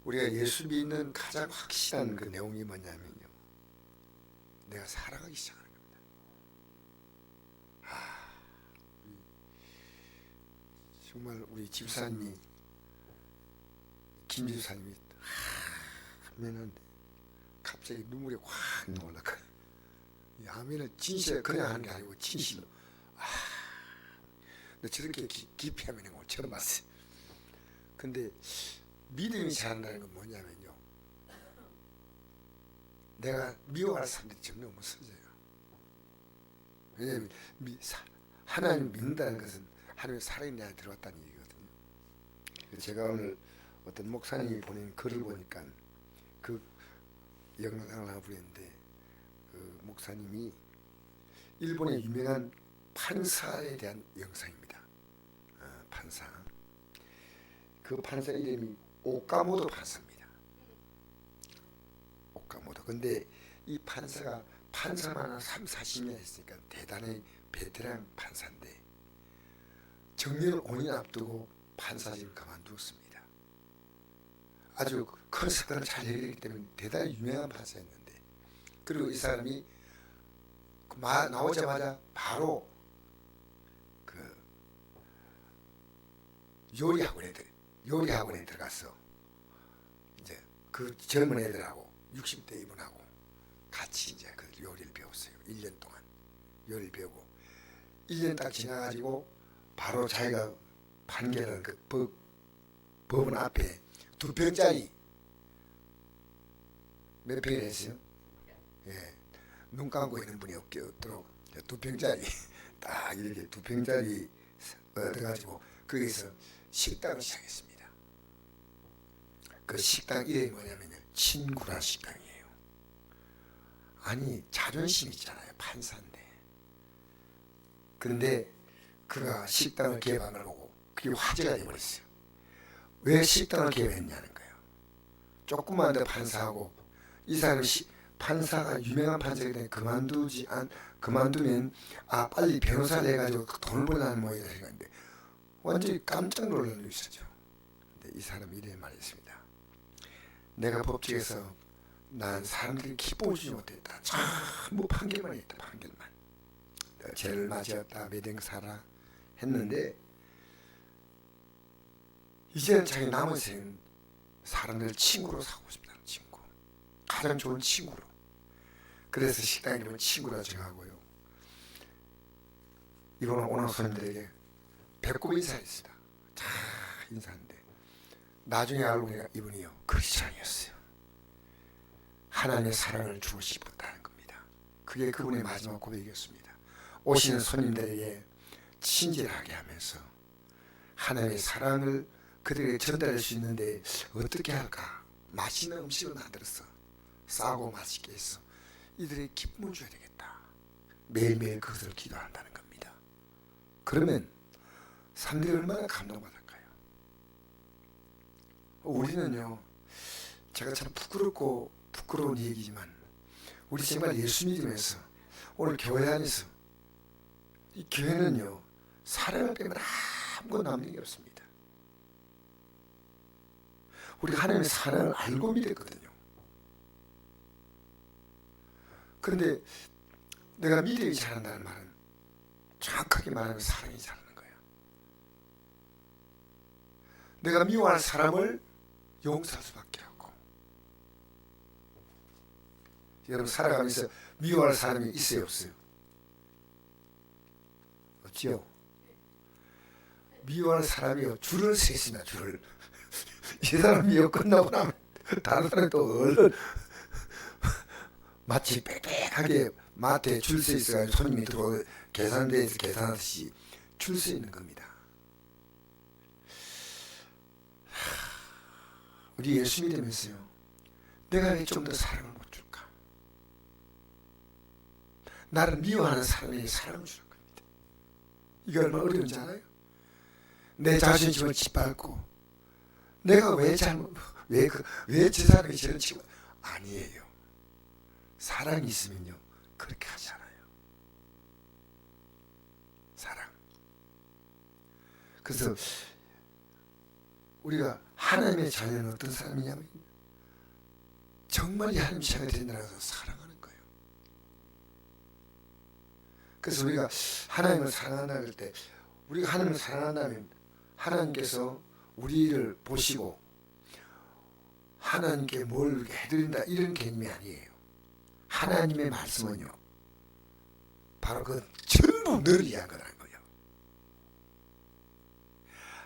우리가 예수 믿는 가장 확실한 그 내용이 뭐냐면요, 내가 살아가기 시작하는 겁니다. 정말 우리 집사님이, 김 집사님이 하면은 갑자기 눈물이 확 나올라가. 이 아멘을 진실에 그냥 하는 게 아니고 진실로. 근데 저렇게 깊이 하면 처음 봤어요. 근데 믿음이 자란다는 건 뭐냐면요, 내가 미워할 사람들이 전혀 없어져요. 왜냐하면 하나님 믿는다는 것은 하나님의 살아있는 내 안에 들어왔다는 얘기거든요. 제가 오늘 어떤 목사님이 보낸 글을 보니까 그 영상을 하나 보냈는데, 그 목사님이 일본의 유명한 판사에 대한 영상입니다. 판사. 그 판사 이름이 오카모토 판사입니다. 오카모토. 근데 이 판사가 판사만 한 3, 40년 했으니까 대단히 베테랑 판사인데, 정년을 5년 앞두고 판사직을 그만두었습니다. 아주 큰 사건을 잘 해결했기 때문에 대단히 유명한 판사였는데, 그리고 이 사람이 나오자마자 바로 그 요리학원에 들어가서 이제 그 젊은 애들하고 60대 이분하고 같이 이제 그 요리를 배웠어요. 1년 동안 요리를 배우고, 1년 딱 지나가지고 바로 자기가 판결한 그 법원 앞에 2평짜리, 몇 평이라 했어요? 예, 눈 감고 있는 분이 없도록 2평짜리 딱 이렇게 2평짜리 얻어가지고 거기서 식당을 시작했습니다. 그 식당 이름이 뭐냐면요, 친구란 식당이에요. 아니, 자존심 있잖아요, 판사인데. 그런데 그가 식당을 개방을 하고 그게 화제가 되어버렸어요. 왜 식당을 개방했냐는 거예요. 조금만 더 판사하고, 이 사람이 판사가 유명한 판사이기 때문에 그만두면 빨리 변호사를 해가지고 돈을 벌라는 모양이다 생각했는데 완전히 깜짝 놀라는 있었죠. 근데 이 사람이 이래 말했습니다. 내가 법정에서 난 사람들이 기쁨을 주지 못했다. 전부 판결만 했다. 판결만. 죄를 맞았다. 매댕사라 했는데, 이제는 자기 남은 생은 사람들 친구로 사고 싶다는 친구. 가장 좋은 친구로. 그래서 식당 이름은 친구라 정하고요. 이번에 오는 손님들에게 배꼽 인사했습니다. 자, 인사하는데 나중에 알고 보니까 이분이요, 크리스찬이었어요. 하나님의 사랑을 주고 싶었다는 겁니다. 그게 그분의 마지막 고백이었습니다. 오시는 손님들에게 친절하게 하면서 하나님의 사랑을 그들에게 전달할 수 있는데 어떻게 할까? 맛있는 음식을 만들어서 싸고 맛있게 해서 이들에게 기쁨을 줘야 되겠다. 매일매일 그것을 기도한다는 겁니다. 그러면 사람들이 얼마나 감동받을까요? 우리는요, 제가 참 부끄러운 얘기지만 우리 정말 예수 믿으면서 오늘 교회 안에서, 이 교회는요, 사랑을 빼면 아무것도 남는 게 없습니다. 우리가 하나님의 사랑을 알고 믿었거든요. 그런데 내가 믿음이 자란다는 말은 정확하게 말하면 사랑이 자라는 거예요. 내가 미워하는 사람을 용서할 수밖에 없고. 여러분 살아가면서 미워할 사람이 있어요, 없어요? 없지요? 미워하는 사람이요, 줄을 섰습니다. 줄을. 이 사람이 끝나고 나면 다른 사람이 또 얼른 마치 빽빽하게 마트에 줄 서 있어가지고 손님이 들어오고 계산대에서 계산하듯이 줄 서 있는 겁니다. 우리 예수 믿으면서요, 내가 왜 좀 더 사랑을 못 줄까? 나를 미워하는 사람에게 사랑을 주는 겁니다. 이게 얼마나 어려운지 알아요? 내 자존심을 짓밟고 내가 왜 저 사람이 저런 친구, 아니에요. 사랑이 있으면요, 그렇게 하지 않아요. 사랑. 그래서 우리가 하나님의 자녀는 어떤 사람이냐면 정말 하나님 자녀가 된다고 해서 사랑하는 거예요. 그래서 우리가 하나님을 사랑한다 그럴 때 우리가 하나님을 사랑한다면 하나님께서 우리를 보시고 하나님께 뭘 해드린다 이런 개념이 아니에요. 하나님의 말씀은요 바로 그 전부 너를 위한 거라는 거예요.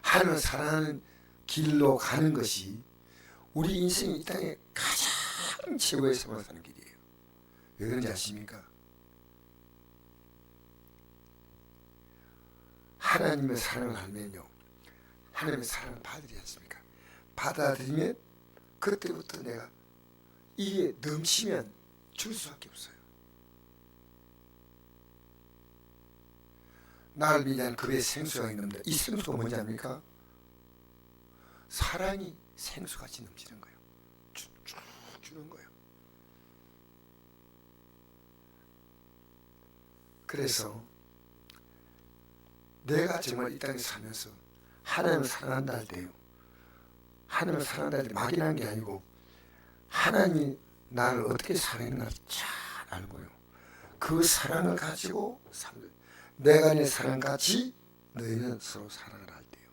하나님을 사랑하는 길로 가는 것이 우리 인생이 이 땅에 가장 최고의 삶을 사는 길이에요. 왜 그런지 아십니까? 하나님의 사랑을 알면요 하나님의 사랑을 받으지 않습니까? 받아들이면 그때부터 내가 이게 넘치면 줄 수밖에 없어요. 나를 위한 급의 생수가 있는데 이 생수가 뭔지 압니까? 사랑이 생수같이 넘치는 거예요. 쭉 주는 거예요. 그래서 내가 정말 이 땅에 살면서 하나님을 사랑한다 할 때요 하나님을 사랑한다 할 때 막연한 게 아니고 하나님이 나를 어떻게 사랑했나 잘 알고요 그 사랑을 가지고 내가 내 사랑같이 너희는 서로 사랑을 할 때요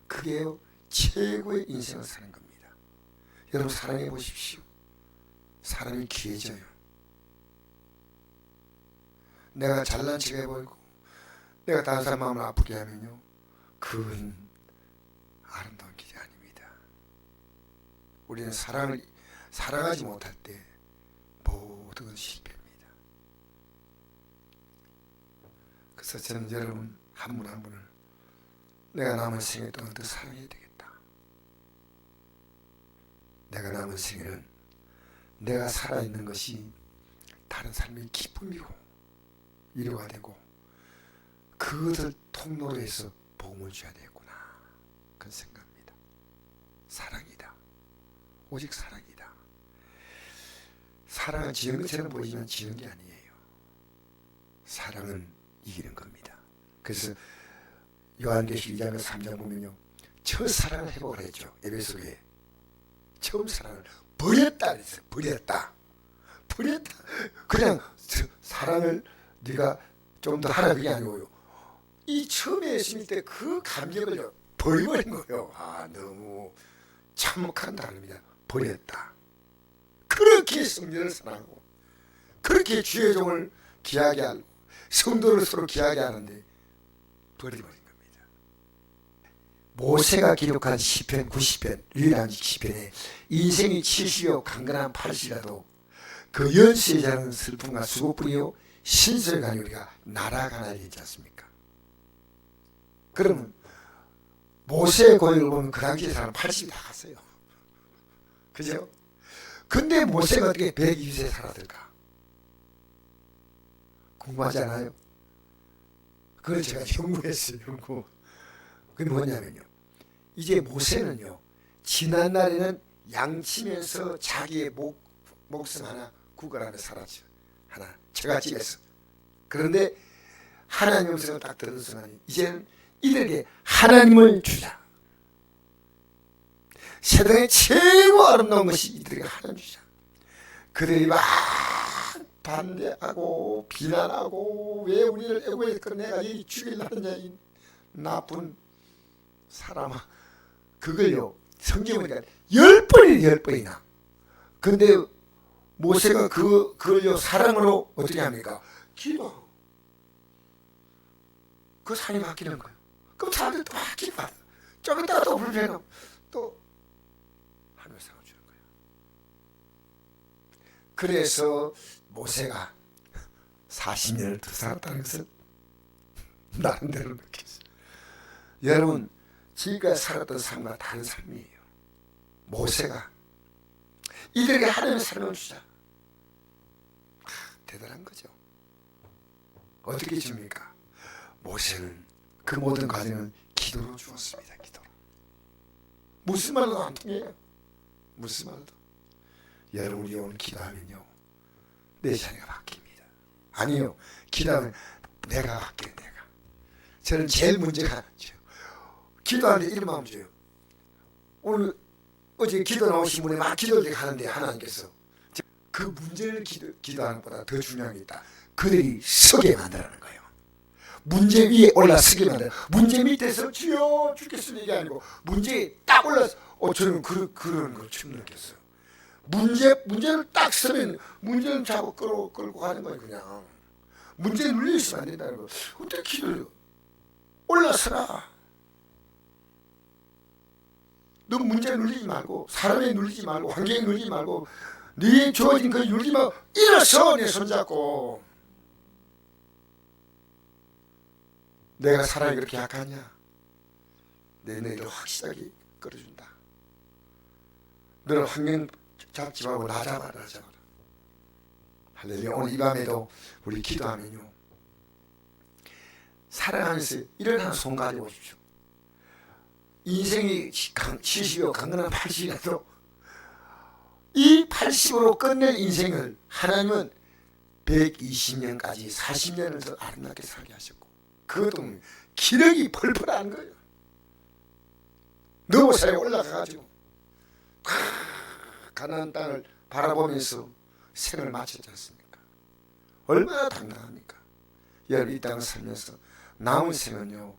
그게 최고의 인생을 사는 겁니다. 여러분 사랑해 보십시오. 사람이 귀해져요. 내가 잘난 척해 보이고 내가 다른 사람 마음을 아프게 하면요 그건 아름다운 길이 아닙니다. 우리는 사랑하지 못할 때 모든 건 실패입니다. 그래서 저는 여러분 한 분 한 분을 내가 남은 생애 동안 더 사랑해야 되겠다. 내가 남은 생애는 내가 살아있는 것이 다른 삶의 기쁨이고 위로가 되고 그것을 통로로 해서 복음을 줘야 되겠구나 그런 생각합니다. 사랑이다. 오직 사랑이다. 사랑은 지은 것처럼 보이지만 지은 게 아니에요. 사랑은 이기는 겁니다. 그래서 요한계시록 2장 3장 보면요 첫사랑을 회복을 했죠. 에베소에 처음 사랑을 버렸다 그랬어요. 버렸다 그냥 사랑을 네가 좀 더 하라 그게 아니고요 이 처음에 했을 때 그 감격을 버려버린 거예요. 너무 참혹한 단어입니다. 버렸다. 그렇게 성전을 사랑하고 그렇게 주의 종을 귀하게 하고 성도를 서로 귀하게 하는데 버려버린 겁니다. 모세가 기록한 시편 90편 유일한 시편에 인생이 70이요 강건한 80이라도 그 연수의 자는 슬픔과 수고뿐이요 신설 간이 우리가 날아가나니 있지 않습니까? 그러면 모세의 고역을 보면 그 당시에 사람 80이 다 갔어요. 그죠? 근데 모세가 어떻게 120세 살아들까? 궁금하지 않아요? 그걸 제가 연구했어요. 연구. 그게 뭐냐면요 이제 모세는요 지난날에는 양치면서 자기의 목숨 하나 구걸하며 살았죠. 하나 처갓집에서. 그런데 하나님의 음성을 딱 들은 순간 이제는 이들에게 하나님을 주자. 세상에 최고 아름다운 것이 이들에게 하나님 주자. 그들이 막 반대하고 비난하고 왜 우리를 애고에 끌어내가 이 죽이려 하느냐 이 나쁜 사람아. 그걸요 성경에 보니까 10번이나 근데 모세가 그걸요 사랑으로 어떻게 합니까? 기도. 그 산이 바뀌는 거예요. 그럼 사람들 또 기도하다. 좀 이따가 또 불편하고 또 하늘 상을 주는 거예요. 그래서 모세가 40년을 더 살았다는 것을 나름대로 느꼈어요. 여러분 지금까지 살았던 삶과 다른 삶이에요. 모세가 이들에게 하나님의 사랑을 주자. 대단한 거죠. 어떻게 줍니까? 모세는 그 모든 과정은 기도로 주었습니다. 기도로. 무슨 말도 안 통해요. 무슨 말도. 여러분이 오늘 기도하면요 내 자녀가 바뀝니다. 아니요 기도하면 내가 바뀌어요. 내가. 저는 제일 문제가 기도하는데 이런 마음 줘요. 오늘 어제 기도 나오신 분이 막 기도를 하는데 하나님께서 그 문제를 기도하는 것보다 더 중요한 게 있다. 그들이 서게 만들라는 거예요. 문제 위에 올라서게 만들어. 문제 밑에서 주여 죽겠으니 이게 아니고 문제에 딱 올라서 저는 그런 걸 처음 느꼈어요. 문제를 딱 서면 문제는 자꾸 끌고 가는 거예요. 그냥 문제에 눌려있으면 안 된다는 거. 어떻게 기도를 올라서라. 너 문제에 눌리지 말고 사람에 눌리지 말고 환경에 눌리지 말고 네 주어진 그 눌리지 말고 일어서 내 손잡고. 내가 사람이 그렇게 약하냐? 내 너희를 확실하게 끌어준다. 너는 환경 잡지 말고 나 잡아라. 할렐루야. 오늘 이 밤에도 우리 기도하면요, 살아가면서 이런 한 손 가지고 오십시오. 인생이 70이고 강건한 80이라도 이 80으로 끝낼 인생을 하나님은 120년까지 40년을 더 아름답게 살게 하셨고, 그것도 기력이 펄펄한 거예요. 너무사에 올라가가지고 가나안 땅을 바라보면서 생을 마쳤지 않습니까? 얼마나 당당합니까? 여러분 이 땅을 살면서 남은 생은요,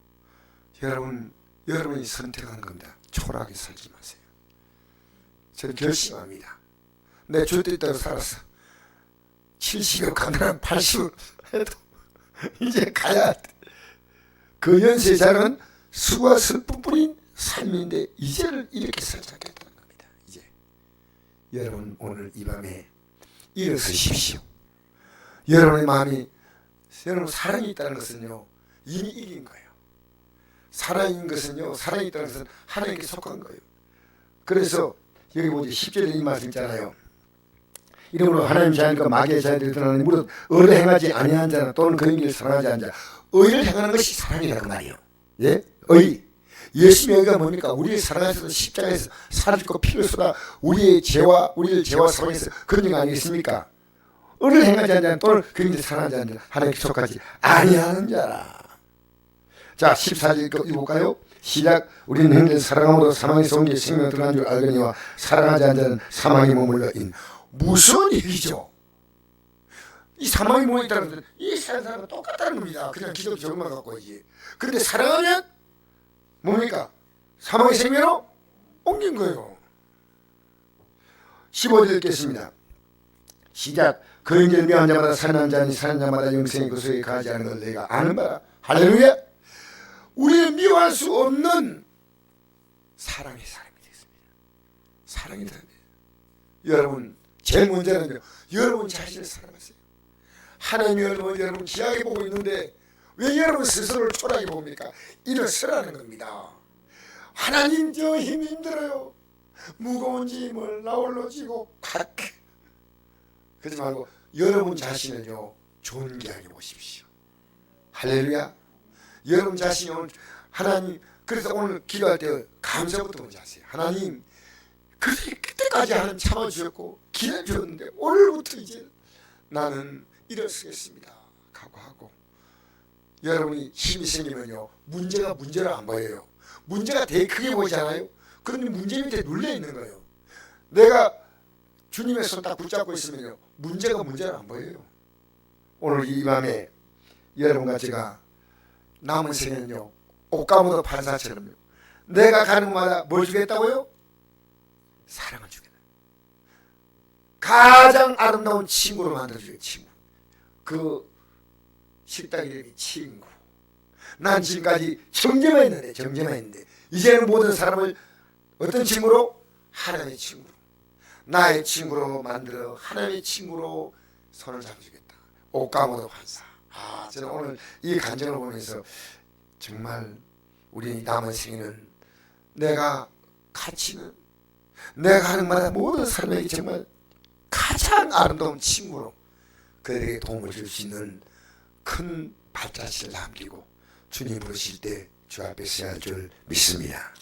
여러분이 선택하는 겁니다. 초라하게 살지 마세요. 저는 결심합니다. 내 주뜻대로 살았어. 70여 강한 80을 해도 이제 가야 돼. 그 연세자는 수고와 슬픔뿐인 삶인데 이제를 이렇게 살자겠다는 겁니다. 이제 여러분 오늘 이 밤에 일어서십시오. 여러분의 마음이, 여러분 사랑이 있다는 것은요 이미 이긴 거예요. 사랑인 것은요, 사랑이 있다는 것은 하나님께 속한 거예요. 그래서 여기 보지 10절에 이 말씀 있잖아요. 이러므로 하나님 자녀니까 마귀의 자녀들이 드러나니 무릇 의를 행하지 아니한 자나 또는 그의 길을 사랑하지 않은 자. 의를 행하는 것이 사랑이라고 말이에요. 예? 의. 예수님의 의가 뭡니까? 우리를 사랑하셔서 십자가에서 살아주고 피를 쏟아 우리를 죄와 사랑해서 그런 거 아니겠습니까? 의를 행하지 않은 자는 또는 그의 길을 사랑하지 않은 자, 하나님께 속하지 아니하는 자라. 자, 14절 읽어볼까요? 시작. 우리는 형제를 사랑함으로 사망에서 옮겨 생명을 들어간 줄 알거니와 사랑하지 않은 자는 사망에 머물러 인. 무슨 얘기죠? 이 사망이 뭐에 있다는 것은 이 사람과 똑같다는 겁니다. 그냥 기독교 적응만 갖고 있지. 그런데 사랑하면 뭡니까? 사망의 생명으로 옮긴 거예요. 15절 읽겠습니다. 시작. 그 형제를 미워한 자마다 살인한 자니 살인한 자마다 영생의 구속에 가지 않은 걸 내가 아는 바라. 할렐루야. 우리를 미워할 수 없는 사랑의 사람이 되겠습니다. 사랑의 사람이. 여러분 제일 문제는요, 여러분 자신을 사랑하세요. 하나님이 여러분 귀하게 보고 있는데 왜 여러분 스스로를 초라하게 봅니까? 일어서라는 겁니다. 하나님 저 힘이 힘들어요. 무거운 짐을 나 홀로 지고 그러지 말고 여러분 자신을요 존귀하게 보십시오. 할렐루야. 여러분 자신이 오늘 하나님, 그래서 오늘 기도할 때 감사부터 먼저 하세요. 하나님 그때까지 하나님 참아주셨고 기회 주었는데 오늘부터 이제 나는 일어서겠습니다 각오하고. 여러분이 힘이 생기면요 문제가 문제로 안 보여요. 문제가 되게 크게 보이잖아요. 그런데 문제 밑에 눌려 있는 거예요. 내가 주님의 손 딱 붙잡고 있으면요 문제가 문제로 안 보여요. 오늘 이 밤에 여러분과 제가 남은 생에는요 옷가무도 판사처럼요 내가 가는 곳마다 뭘 주겠다고요? 사랑을 주겠다. 가장 아름다운 친구로 만들어주겠다. 친구. 그 식당 이름이 친구. 난 지금까지 정죄만 했는데 이제는 모든 사람을 어떤 친구로? 하나님의 친구로, 나의 친구로 만들어 하나님의 친구로 손을 잡아주겠다. 옷가무도 판사. 저는 오늘 이 간증을 보면서 정말 우리 남은 생에는 내가 가치는 내가 하는 말은 모든 사람에게 정말 가장 아름다운 친구로 그들에게 도움을 줄 수 있는 큰 발자취를 남기고 주님 부르실 때 주 앞에 서야 할 줄 믿습니다.